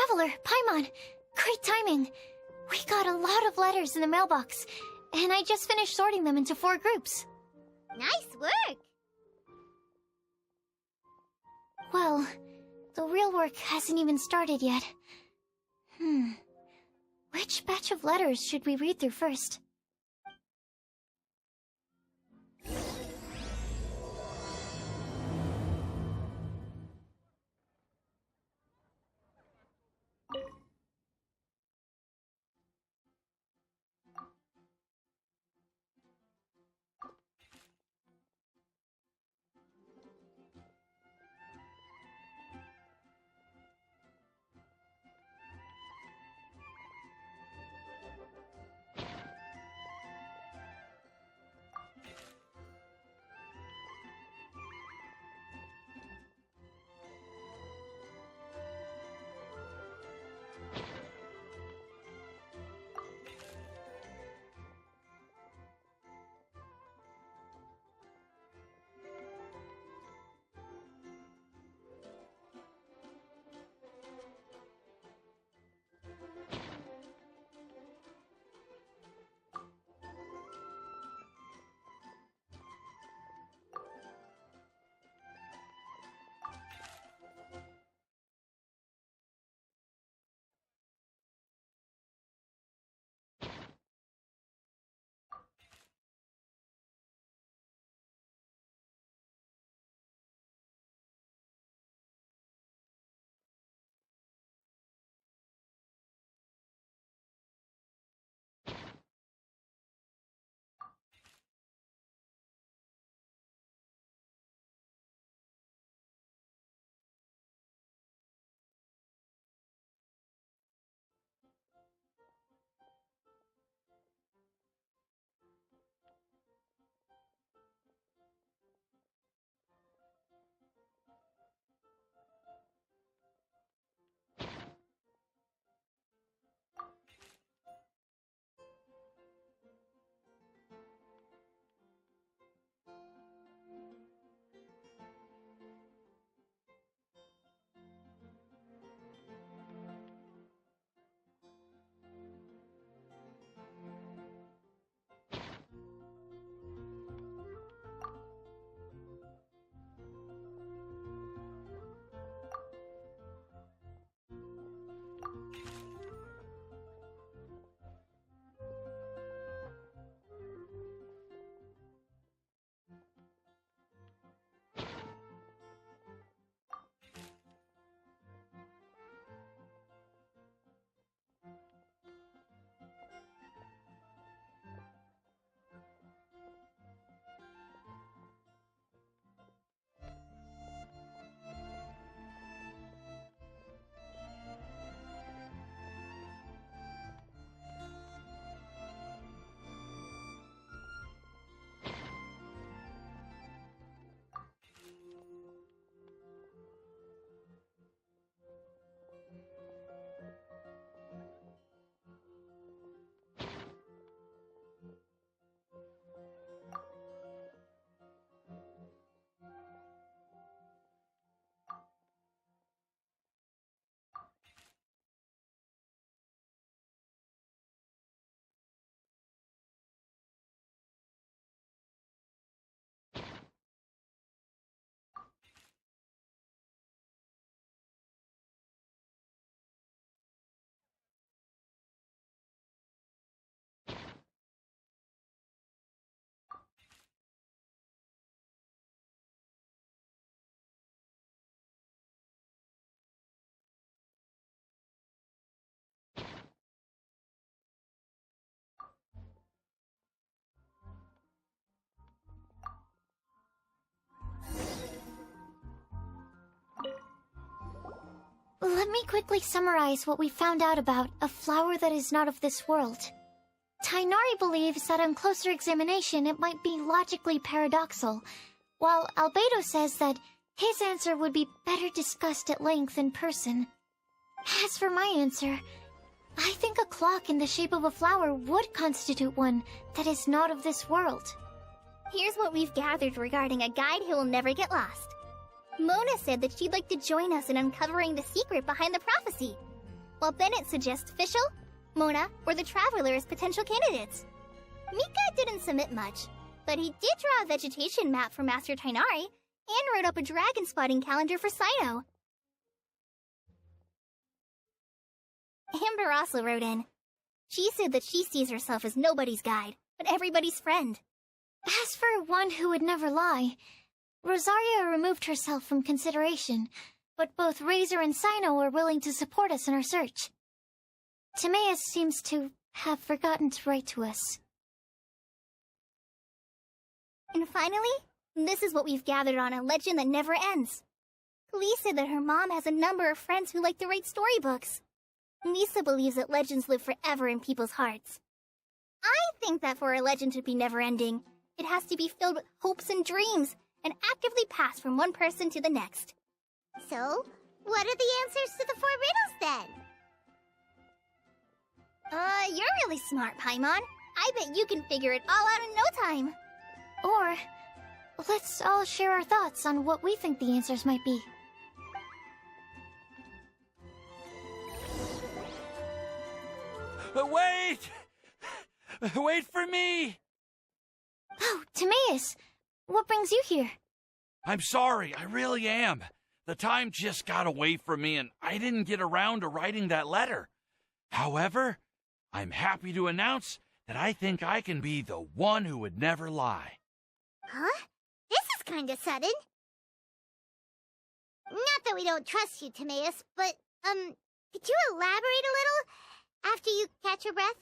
Traveler, Paimon! Great timing! We got a lot of letters in the mailbox, and I just finished sorting them into 4 groups. Nice work! Well, the real work hasn't even started yet. Which batch of letters should we read through first? Let me quickly summarize what we found out about a flower that is not of this world. Tainari believes that on closer examination it might be logically paradoxal, while Albedo says that his answer would be better discussed at length in person. As for my answer, I think a clock in the shape of a flower would constitute one that is not of this world. Here's what we've gathered regarding a guide who will never get lost. Mona said that she'd like to join us in uncovering the secret behind the prophecy. while Bennett suggests Fischl, Mona, or the Traveler as potential candidates. Mika didn't submit much, but he did draw a vegetation map for Master Tighnari and wrote up a dragon spotting calendar for Cyno. Amber also wrote in. She said that she sees herself as nobody's guide, but everybody's friend. As for one who would never lie, Rosaria removed herself from consideration, but both Razor and Cyno are willing to support us in our search. Timaeus seems to have forgotten to write to us. And finally, this is what we've gathered on a legend that never ends. Collie said that her mom has a number of friends who like to write storybooks. Lisa believes that legends live forever in people's hearts. I think that for a legend to be never-ending, it has to be filled with hopes and dreams, and actively passed from one person to the next. So, what are the answers to the 4 riddles then? You're really smart, Paimon. I bet you can figure it all out in no time. Or, let's all share our thoughts on what we think the answers might be. Wait! Wait for me! Oh, Timaeus! What brings you here? I'm sorry, I really am. The time just got away from me and I didn't get around to writing that letter. However, I'm happy to announce that I think I can be the one who would never lie. Huh? This is kinda sudden. Not that we don't trust you, Timaeus, but, could you elaborate a little after you catch your breath?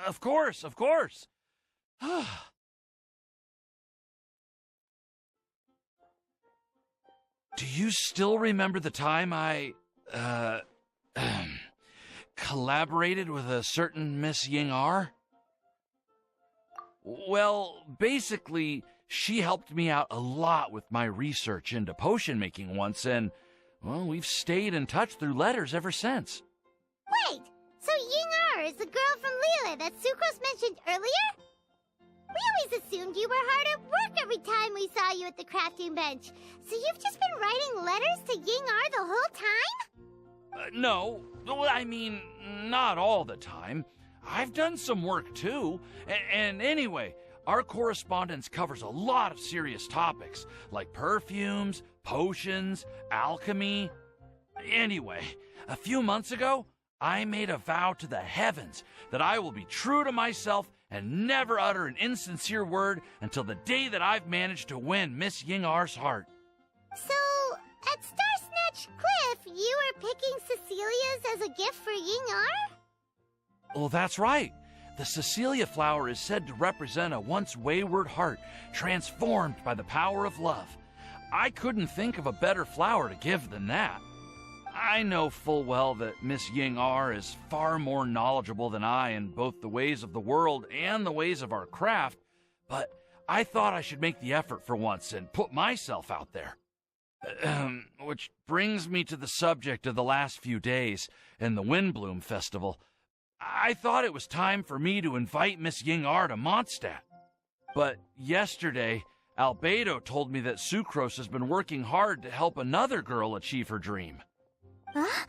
Of course, of course. Do you still remember the time I, collaborated with a certain Miss Ying-ar? Well, basically, she helped me out a lot with my research into potion making once, and, well, we've stayed in touch through letters ever since. Wait, so Ying-ar is the girl from Liyue that Sucrose mentioned earlier? We always assumed you were hard at work every time we saw you at the crafting bench. So you've just been writing letters to Ying-ar the whole time? No, well, I mean, not all the time. I've done some work too. And anyway, our correspondence covers a lot of serious topics, like perfumes, potions, alchemy. Anyway, a few months ago, I made a vow to the heavens that I will be true to myself and never utter an insincere word until the day that I've managed to win Miss Ying-ar's heart. So, at Star Snatch Cliff, you were picking Cecilia's as a gift for Ying-ar? Well, that's right. The Cecilia flower is said to represent a once wayward heart transformed by the power of love. I couldn't think of a better flower to give than that. I know full well that Miss Ying-ar is far more knowledgeable than I in both the ways of the world and the ways of our craft, but I thought I should make the effort for once and put myself out there. Which brings me to the subject of the last few days and the Windblume Festival. I thought it was time for me to invite Miss Ying-ar to Monstadt. But yesterday, Albedo told me that Sucrose has been working hard to help another girl achieve her dream. Huh?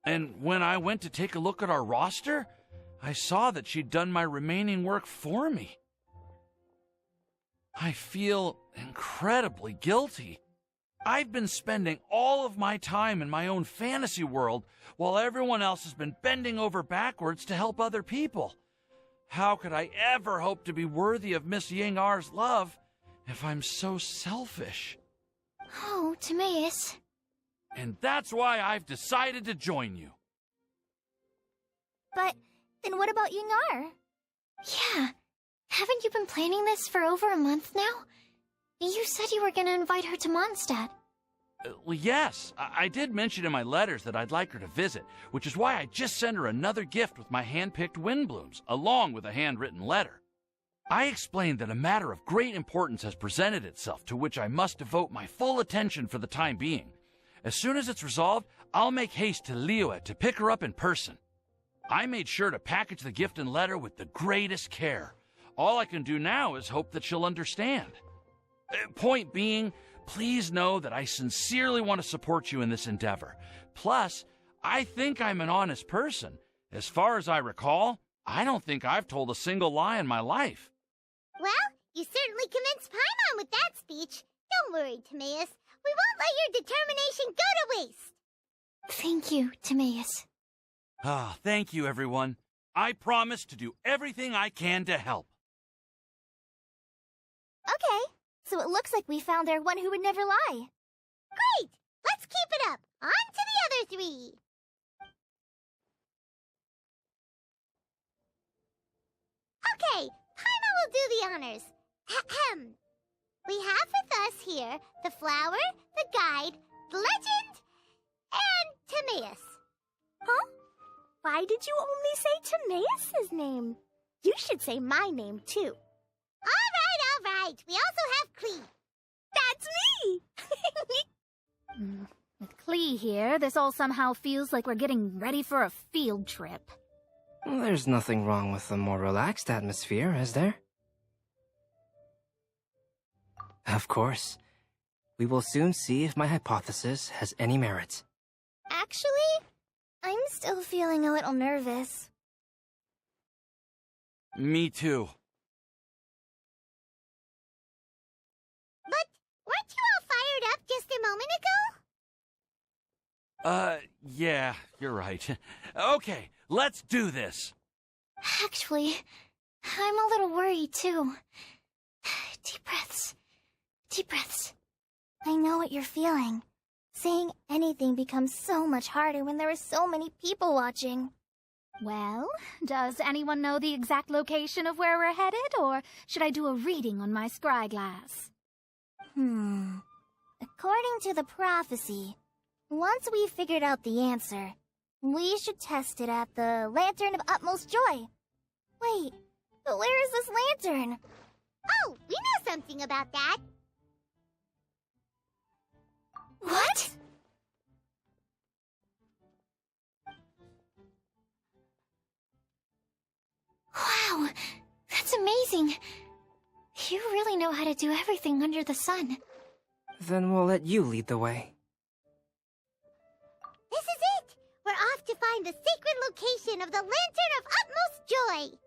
And when I went to take a look at our roster, I saw that she'd done my remaining work for me. I feel incredibly guilty. I've been spending all of my time in my own fantasy world while everyone else has been bending over backwards to help other people. How could I ever hope to be worthy of Miss Ying-ar's love if I'm so selfish? Oh, Timaeus. And that's why I've decided to join you. But then what about Ying-ar? Yeah. Haven't you been planning this for over a month now? You said you were going to invite her to Monstadt. Well, yes, I did mention in my letters that I'd like her to visit, which is why I just sent her another gift with my hand-picked Windblooms, along with a handwritten letter. I explained that a matter of great importance has presented itself to which I must devote my full attention for the time being. As soon as it's resolved, I'll make haste to Liyue to pick her up in person. I made sure to package the gift and letter with the greatest care. All I can do now is hope that she'll understand. Point being, Please know that I sincerely want to support you in this endeavor. Plus, I think I'm an honest person. As far as I recall, I don't think I've told a single lie in my life. Well, you certainly convinced Paimon with that speech. Don't worry, Timaeus. We won't let your determination go to waste. Thank you, Timaeus. Ah, thank you, everyone. I promise to do everything I can to help. Okay, so it looks like we found our one who would never lie. Great! Let's keep it up. On to the other three. Okay, Paimon will do the honors. Ahem. We have with us here the flower, the guide, the legend, and Timaeus. Huh? Why did you only say Timaeus' name? You should say my name, too. All right. We also have Clee. That's me! With Clee here, this all somehow feels like we're getting ready for a field trip. There's nothing wrong with a more relaxed atmosphere, is there? Of course. We will soon see if my hypothesis has any merit. Actually, I'm still feeling a little nervous. Me too. But weren't you all fired up just a moment ago? Yeah, you're right. Okay, let's do this. Actually, I'm a little worried, too. Deep breaths. Deep breaths. I know what you're feeling. Saying anything becomes so much harder when there are so many people watching. Well, does anyone know the exact location of where we're headed, or should I do a reading on my scry glass? According to the prophecy, once we've figured out the answer, we should test it at the Lantern of Utmost Joy. Wait, but where is this lantern? Oh, we know something about that. What? Wow, that's amazing. You really know how to do everything under the sun. Then we'll let you lead the way. This is it! We're off to find the sacred location of the Lantern of Utmost Joy!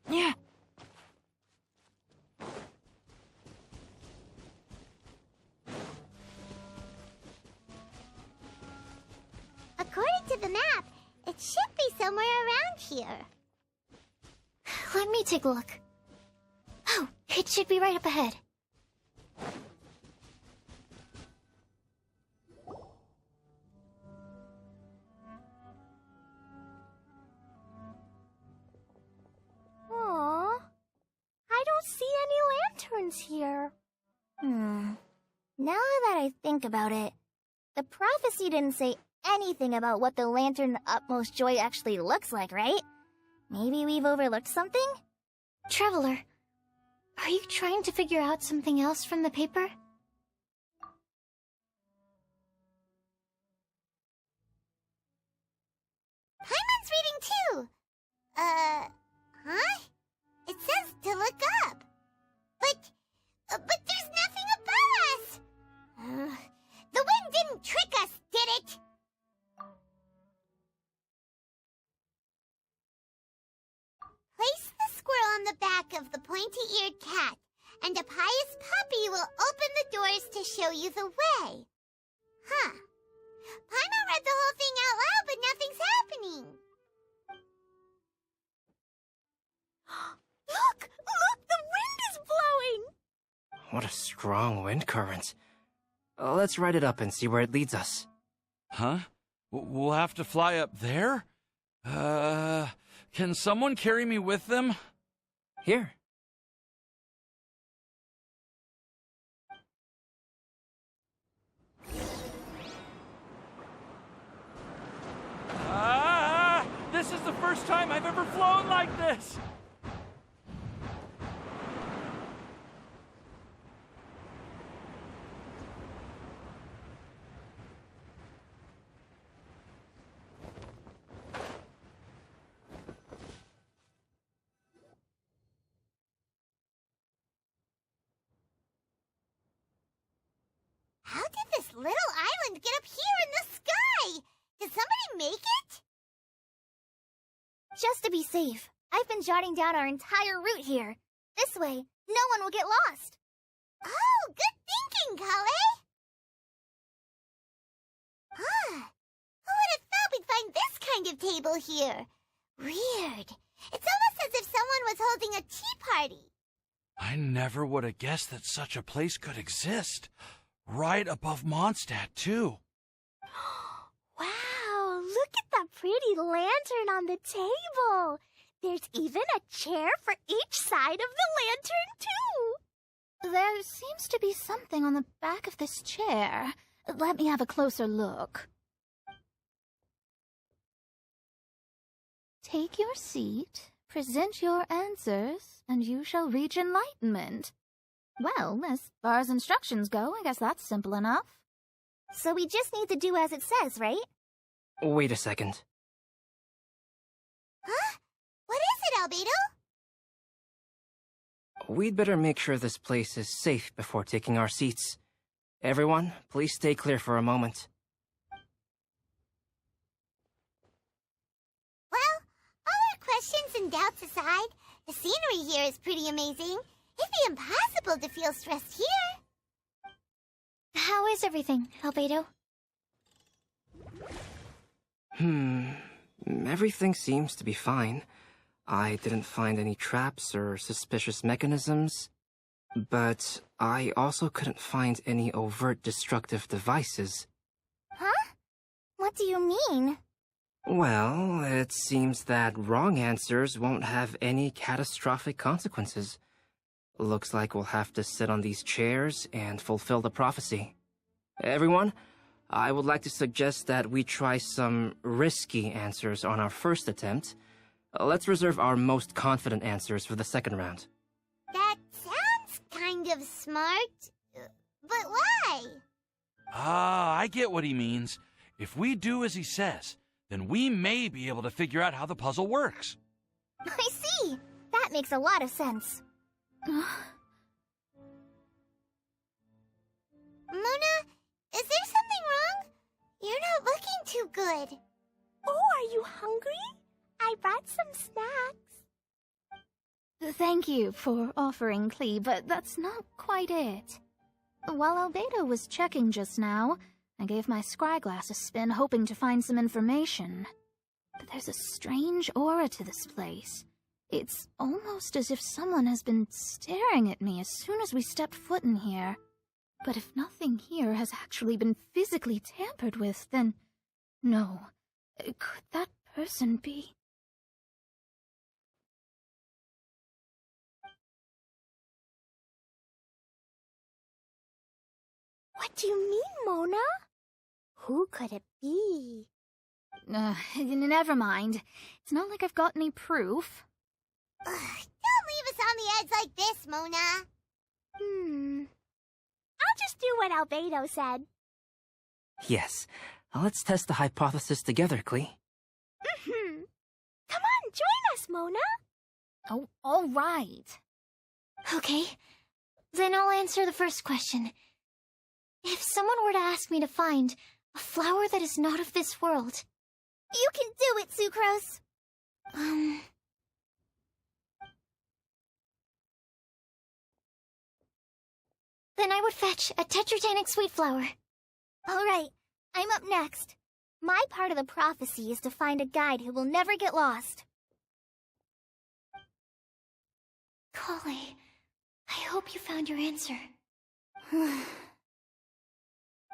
Yeah. According to the map, it should be somewhere around here. Let me take a look. Oh, it should be right up ahead. Aww, I don't see any lanterns here. Now that I think about it, the prophecy didn't say anything about what the Lantern of Utmost Joy actually looks like, right? Maybe we've overlooked something? Traveler, are you trying to figure out something else from the paper? Paimon's reading too! Huh? It says to look up. But there's nothing above us! The wind didn't trick us, did it? Place the squirrel on the back of the pointy-eared cat, and a pious puppy will open the doors to show you the way. Huh. Paimon read the whole thing out loud, but nothing's happening. Look! The wind is blowing! What a strong wind current. Let's ride it up and see where it leads us. Huh? We'll have to fly up there? Can someone carry me with them? Here. Ah! This is the first time I've ever flown like this! How did this little island get up here in the sky? Did somebody make it? Just to be safe, I've been jotting down our entire route here. This way, no one will get lost. Oh, good thinking, Collie! Ah, who would have thought we'd find this kind of table here? Weird. It's almost as if someone was holding a tea party. I never would have guessed that such a place could exist. Right above Monstadt, too. Wow, look at that pretty lantern on the table. There's even a chair for each side of the lantern, too. There seems to be something on the back of this chair. Let me have a closer look. Take your seat, present your answers, and you shall reach enlightenment. Well, as far as instructions go, I guess that's simple enough. So we just need to do as it says, right? Wait a second. Huh? What is it, Albedo? We'd better make sure this place is safe before taking our seats. Everyone, please stay clear for a moment. Well, all our questions and doubts aside, the scenery here is pretty amazing. It'd be impossible to feel stressed here. How is everything, Albedo? Everything seems to be fine. I didn't find any traps or suspicious mechanisms, but I also couldn't find any overt destructive devices. Huh? What do you mean? Well, it seems that wrong answers won't have any catastrophic consequences. Looks like we'll have to sit on these chairs and fulfill the prophecy. Everyone, I would like to suggest that we try some risky answers on our first attempt. Let's reserve our most confident answers for the second round. That sounds kind of smart. But why? Ah, I get what he means. If we do as he says, then we may be able to figure out how the puzzle works. I see. That makes a lot of sense. Mona, is there something wrong? You're not looking too good. Oh, are you hungry? I brought some snacks. Thank you for offering, Clee, but that's not quite it. While Albedo was checking just now, I gave my scryglass a spin, hoping to find some information. But there's a strange aura to this place. It's almost as if someone has been staring at me as soon as we stepped foot in here. But if nothing here has actually been physically tampered with, then... no. Could that person be... What do you mean, Mona? Who could it be? Never mind. It's not like I've got any proof. Ugh, don't leave us on the edge like this, Mona. I'll just do what Albedo said. Yes, let's test the hypothesis together, Clee. Come on, join us, Mona. Oh, all right. Okay, then I'll answer the first question. If someone were to ask me to find a flower that is not of this world... You can do it, Sucrose. Then I would fetch a tetragenic sweet flower. All right, I'm up next. My part of the prophecy is to find a guide who will never get lost. Collie, I hope you found your answer.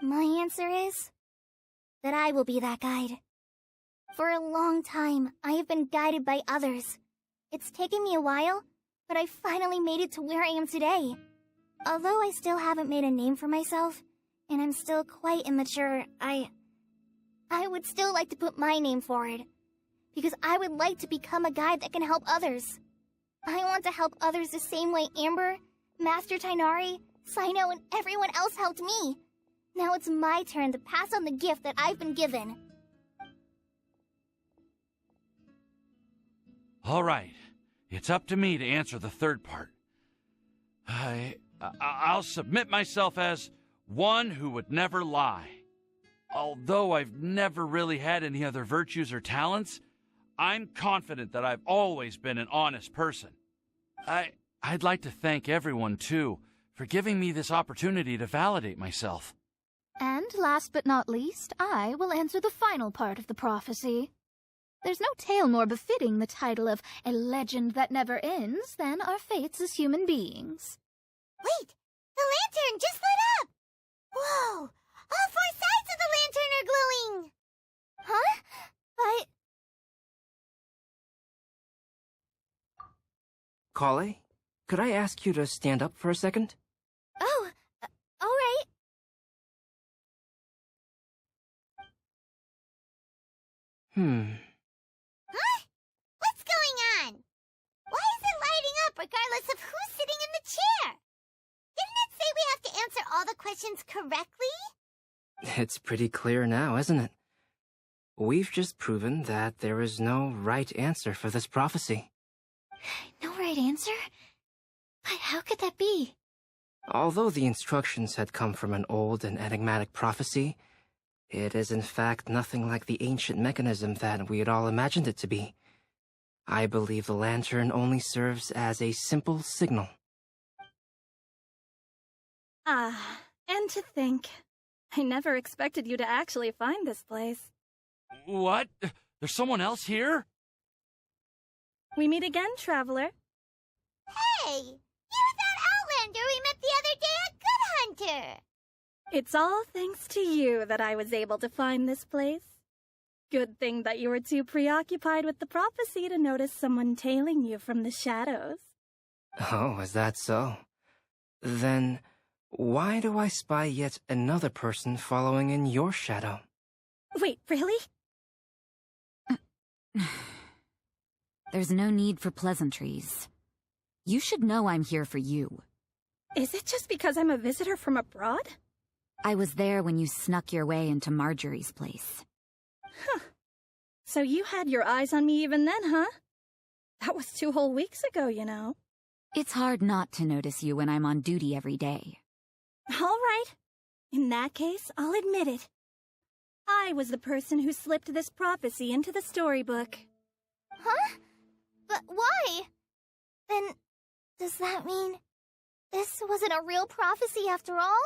My answer is that I will be that guide. For a long time, I have been guided by others. It's taken me a while, but I finally made it to where I am today. Although I still haven't made a name for myself, and I'm still quite immature, I would still like to put my name forward. Because I would like to become a guide that can help others. I want to help others the same way Amber, Master Tighnari, Cyno, and everyone else helped me. Now it's my turn to pass on the gift that I've been given. All right, it's up to me to answer the third part. I'll submit myself as one who would never lie. Although I've never really had any other virtues or talents, I'm confident that I've always been an honest person. I'd like to thank everyone, too, for giving me this opportunity to validate myself. And last but not least, I will answer the final part of the prophecy. There's no tale more befitting the title of a legend that never ends than our fates as human beings. Wait! The lantern just lit up! Whoa! All four sides of the lantern are glowing! Huh? But... Collie, could I ask you to stand up for a second? Oh, all right. Huh? What's going on? Why is it lighting up regardless of who's sitting in the chair? Didn't it say we have to answer all the questions correctly? It's pretty clear now, isn't it? We've just proven that there is no right answer for this prophecy. No right answer? But how could that be? Although the instructions had come from an old and enigmatic prophecy, it is in fact nothing like the ancient mechanism that we had all imagined it to be. I believe the lantern only serves as a simple signal. Ah, and to think, I never expected you to actually find this place. What? There's someone else here? We meet again, traveler. Hey! You're that Outlander we met the other day at Good Hunter! It's all thanks to you that I was able to find this place. Good thing that you were too preoccupied with the prophecy to notice someone tailing you from the shadows. Oh, is that so? Then, why do I spy yet another person following in your shadow? Wait, really? There's no need for pleasantries. You should know I'm here for you. Is it just because I'm a visitor from abroad? I was there when you snuck your way into Marjorie's place. Huh. So you had your eyes on me even then, huh? That was 2 whole weeks ago, you know. It's hard not to notice you when I'm on duty every day. All right. In that case, I'll admit it. I was the person who slipped this prophecy into the storybook. Huh? But why? Then, does that mean this wasn't a real prophecy after all?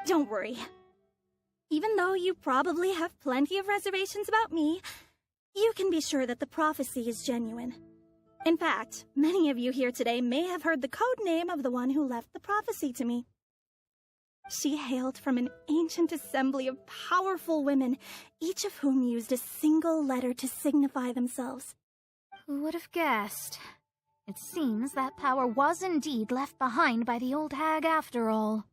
Don't worry. Even though you probably have plenty of reservations about me, you can be sure that the prophecy is genuine. In fact, many of you here today may have heard the code name of the one who left the prophecy to me. She hailed from an ancient assembly of powerful women, each of whom used a single letter to signify themselves. Who would have guessed? It seems that power was indeed left behind by the old hag after all.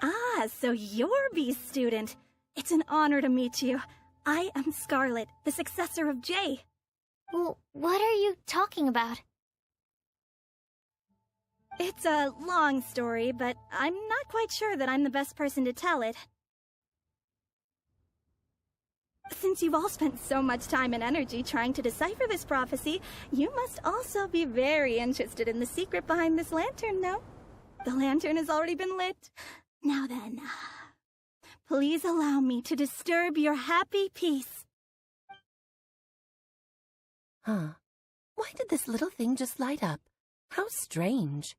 Ah, so you're B's student. It's an honor to meet you. I am Scarlet, the successor of Jay. Well, what are you talking about? It's a long story, but I'm not quite sure that I'm the best person to tell it. Since you've all spent so much time and energy trying to decipher this prophecy, you must also be very interested in the secret behind this lantern, no? The lantern has already been lit. Now then, please allow me to disturb your happy peace. Huh. Why did this little thing just light up? How strange.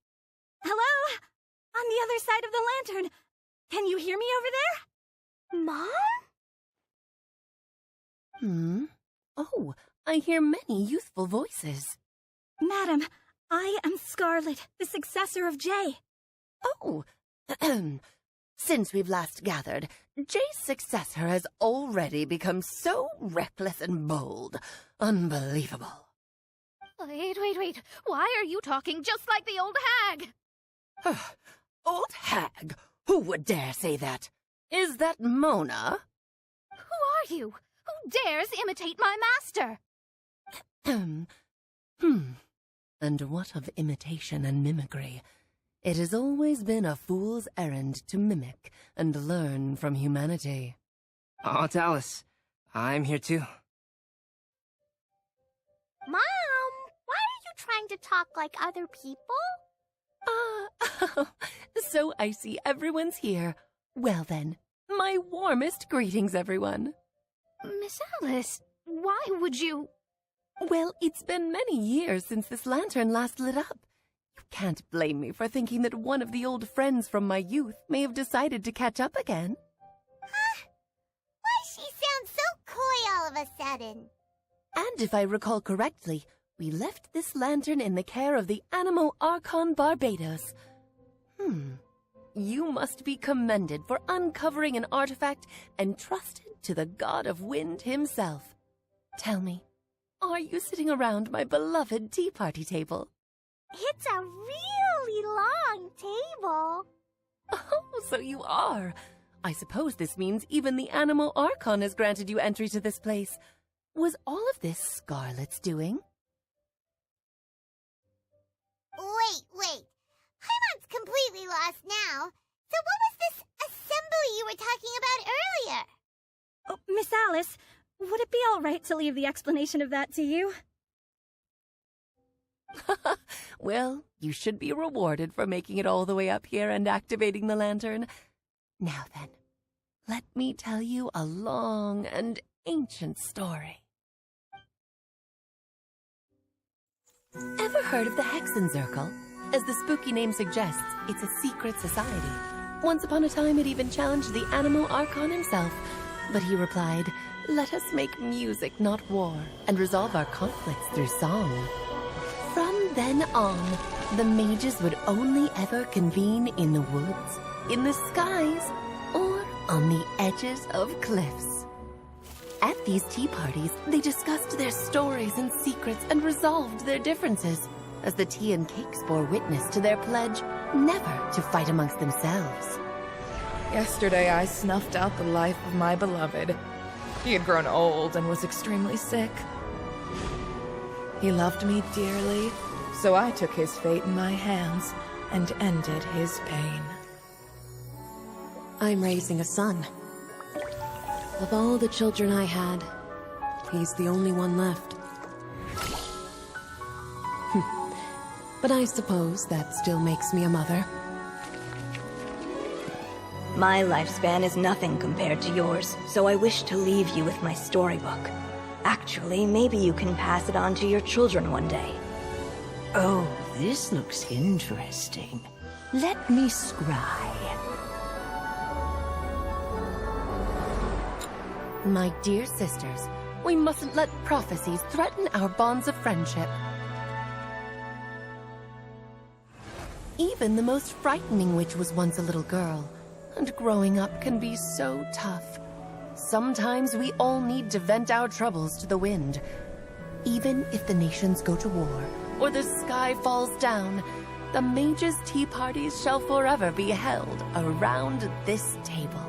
Hello? On the other side of the lantern. Can you hear me over there? Mom? Oh, I hear many youthful voices. Madam, I am Scarlet, the successor of Jay. Oh, since we've last gathered, Jay's successor has already become so reckless and bold. Unbelievable. Wait. Why are you talking just like the old hag? Old hag? Who would dare say that? Is that Mona? Who are you? Who dares imitate my master? And what of imitation and mimicry? It has always been a fool's errand to mimic and learn from humanity. Aunt Alice, I'm here too. Mom, why are you trying to talk like other people? So I see everyone's here. Well then, my warmest greetings, everyone. Miss Alice, why would you... Well, it's been many years since this lantern last lit up. You can't blame me for thinking that one of the old friends from my youth may have decided to catch up again. Huh? Why she sounds so coy all of a sudden? And if I recall correctly, we left this lantern in the care of the Animo Archon Barbados. You must be commended for uncovering an artifact entrusted to the god of wind himself. Tell me, are you sitting around my beloved tea party table? It's a really long table. Oh, so you are. I suppose this means even the Animo Archon has granted you entry to this place. Was all of this Scarlet's doing? Wait. Paimon's completely lost now. So what was this assembly you were talking about earlier? Oh, Miss Alice, would it be all right to leave the explanation of that to you? Well, you should be rewarded for making it all the way up here and activating the lantern. Now then, let me tell you a long and ancient story. Ever heard of the Hexenzirkel? As the spooky name suggests, it's a secret society. Once upon a time, it even challenged the Animo Archon himself. But he replied, "Let us make music, not war, and resolve our conflicts through song." From then on, the mages would only ever convene in the woods, in the skies, or on the edges of cliffs. At these tea parties, they discussed their stories and secrets and resolved their differences, as the tea and cakes bore witness to their pledge never to fight amongst themselves. Yesterday I snuffed out the life of my beloved. He had grown old and was extremely sick. He loved me dearly, so I took his fate in my hands and ended his pain. I'm raising a son. Of all the children I had, he's the only one left. But I suppose that still makes me a mother. My lifespan is nothing compared to yours, so I wish to leave you with my storybook. Actually, maybe you can pass it on to your children one day. Oh, this looks interesting. Let me scry. My dear sisters, we mustn't let prophecies threaten our bonds of friendship. Even the most frightening witch was once a little girl, and growing up can be so tough. Sometimes we all need to vent our troubles to the wind. Even if the nations go to war, or the sky falls down, the mages' tea parties shall forever be held around this table.